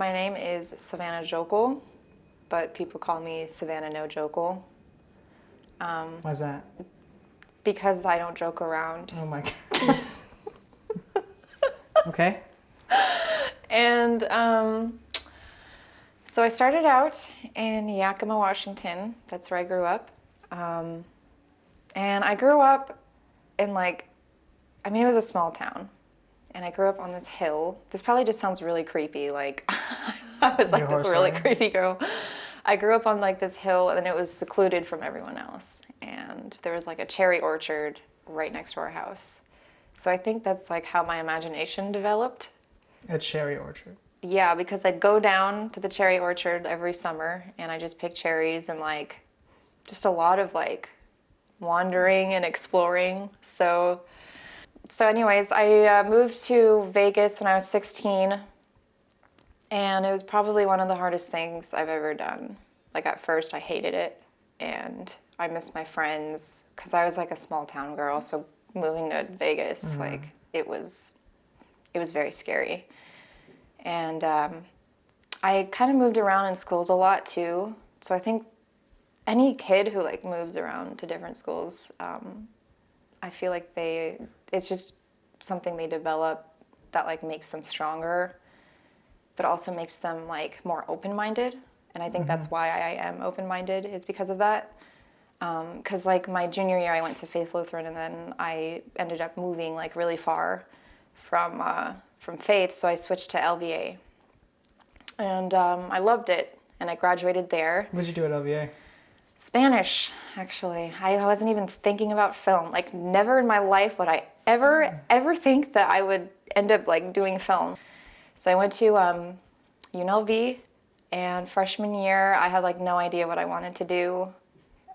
My name is Savanah Joeckel, but people call me Savanah No Joeckel. Why's that? Because I don't joke around. Oh my God. Okay. And so I started out in Yakima, Washington. That's where I grew up. And I grew up in it was a small town. And I grew up on this hill. This probably just sounds really creepy. Like, I was like this really creepy girl. I grew up on like this hill, and it was secluded from everyone else. And there was like a cherry orchard right next to our house. So I think that's like how my imagination developed. A cherry orchard. Yeah, because I'd go down to the cherry orchard every summer, and I just pick cherries and like just a lot of like wandering and exploring. So anyways, I moved to Vegas when I was 16, and it was probably one of the hardest things I've ever done. Like at first I hated it, and I missed my friends because I was like a small town girl, so moving to Vegas, like it was very scary. And I kind of moved around in schools a lot too, so I think any kid who like moves around to different schools, I feel like it's just something they develop that like makes them stronger, but also makes them like more open-minded. And I think that's why I am open-minded, is because of that. Because like my junior year, I went to Faith Lutheran, and then I ended up moving like really far from Faith, so I switched to LVA. And I loved it, and I graduated there. What did you do at LVA? Spanish, actually. I wasn't even thinking about film. Like, never in my life would I ever think that I would end up like doing film. So I went to UNLV, and freshman year I had like no idea what I wanted to do.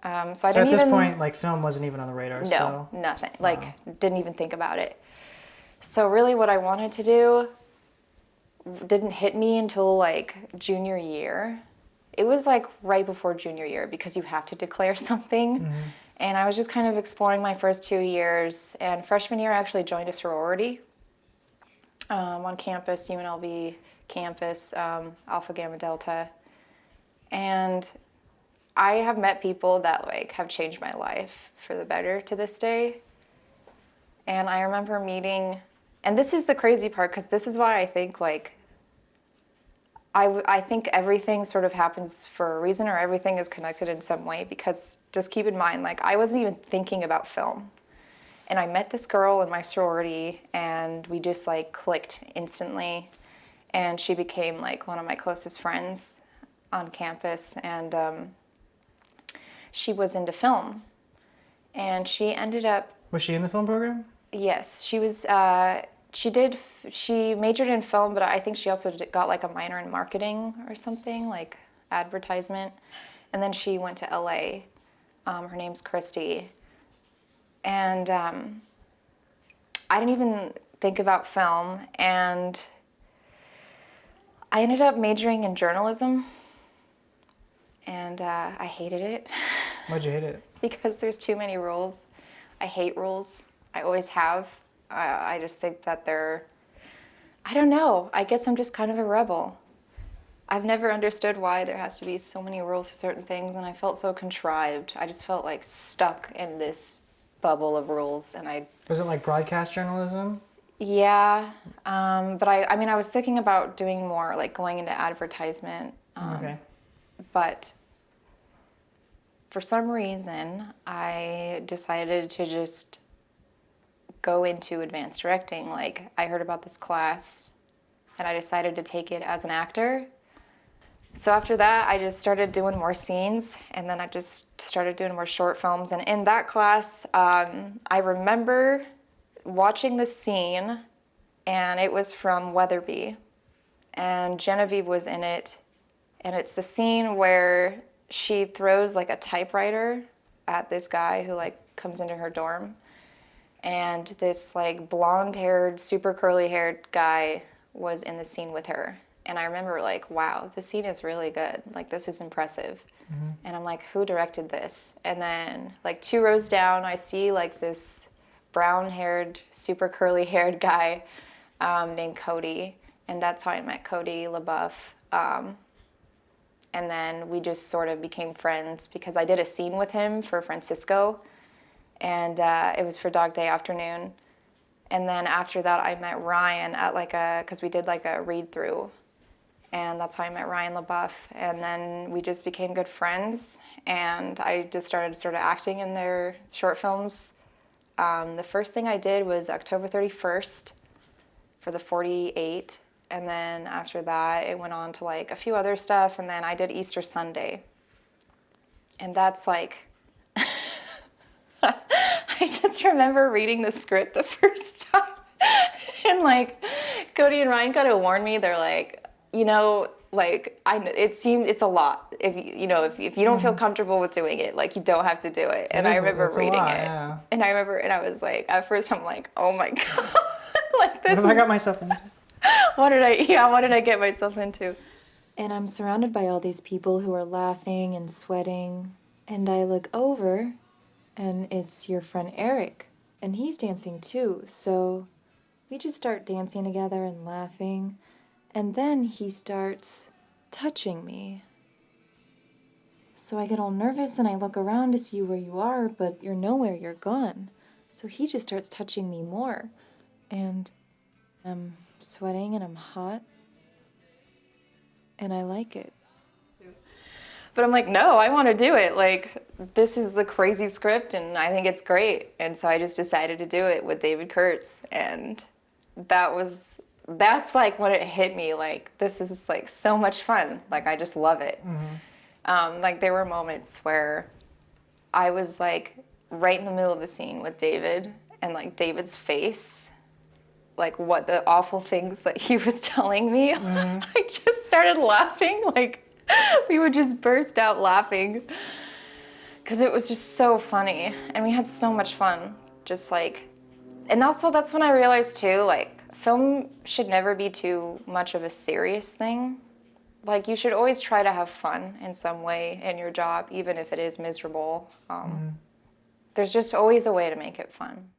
So at this point, like film wasn't even on the radar. No, nothing. Like, didn't even think about it. So really, what I wanted to do didn't hit me until like junior year. It was like right before junior year, because you have to declare something. And I was just kind of exploring my first 2 years. And freshman year, I actually joined a sorority on campus, UNLV campus, Alpha Gamma Delta. And I have met people that like have changed my life for the better to this day. And I remember meeting, and this is the crazy part, because this is why I think like, I think everything sort of happens for a reason, or everything is connected in some way, because just keep in mind, like, I wasn't even thinking about film. And I met this girl in my sorority, and we just like clicked instantly. And she became like one of my closest friends on campus, and she was into film. And she ended up... Was she in the film program? Yes, she was... She majored in film, but I think she also got like a minor in marketing or something, like advertisement. And then she went to LA. Her name's Christy. And I didn't even think about film. And I ended up majoring in journalism. And I hated it. Why'd you hate it? Because there's too many rules. I hate rules. I always have. I just think that I don't know, I guess I'm just kind of a rebel. I've never understood why there has to be so many rules to certain things, and I felt so contrived. I just felt like stuck in this bubble of rules, and Was it like broadcast journalism? Yeah, but I was thinking about doing more, like going into advertisement. Okay. But for some reason, I decided to just go into advanced directing. Like, I heard about this class, and I decided to take it as an actor. So after that, I just started doing more scenes, and then I just started doing more short films. And in that class, I remember watching the scene, and it was from Weatherby, and Genevieve was in it. And it's the scene where she throws like a typewriter at this guy who like comes into her dorm. And this like blonde-haired, super curly-haired guy was in the scene with her. And I remember like, wow, this scene is really good. Like, this is impressive. And I'm like, who directed this? And then like 2 rows down, I see like this brown-haired, super curly-haired guy named Cody. And that's how I met Cody LaBeouf. And then we just sort of became friends because I did a scene with him for Francisco, and it was for Dog Day Afternoon. And then after that, I met Ryan at because we did like a read through, and that's how I met Ryan LaBeouf. And then we just became good friends, and I just started sort of acting in their short films. The first thing I did was October 31st for the 48. And then after that, it went on to like a few other stuff. And then I did Easter Sunday. And that's like, I just remember reading the script the first time. And like, Cody and Ryan kind of warned me. They're like, like it's a lot. If you don't feel comfortable with doing it, like you don't have to do it. And I remember reading it. Yeah. And I was like, at first I'm like, oh my God. Like this What have I got myself into? what did I get myself into? And I'm surrounded by all these people who are laughing and sweating. And I look over, and it's your friend Eric. And he's dancing too. So we just start dancing together and laughing. And then he starts touching me. So I get all nervous and I look around to see where you are, but you're nowhere, you're gone. So he just starts touching me more. And I'm sweating and I'm hot, and I like it. But I'm like, no, I want to do it. Like, this is a crazy script, and I think it's great. And so I just decided to do it with David Kurtz, and that's like when it hit me. Like, this is like so much fun. Like, I just love it. Like, there were moments where I was like right in the middle of a scene with David, and like David's face, like what the awful things that he was telling me, I just started laughing. Like we would just burst out laughing because it was just so funny, and we had so much fun. Just like, and also that's when I realized too, like film should never be too much of a serious thing. Like you should always try to have fun in some way in your job, even if it is miserable. There's just always a way to make it fun.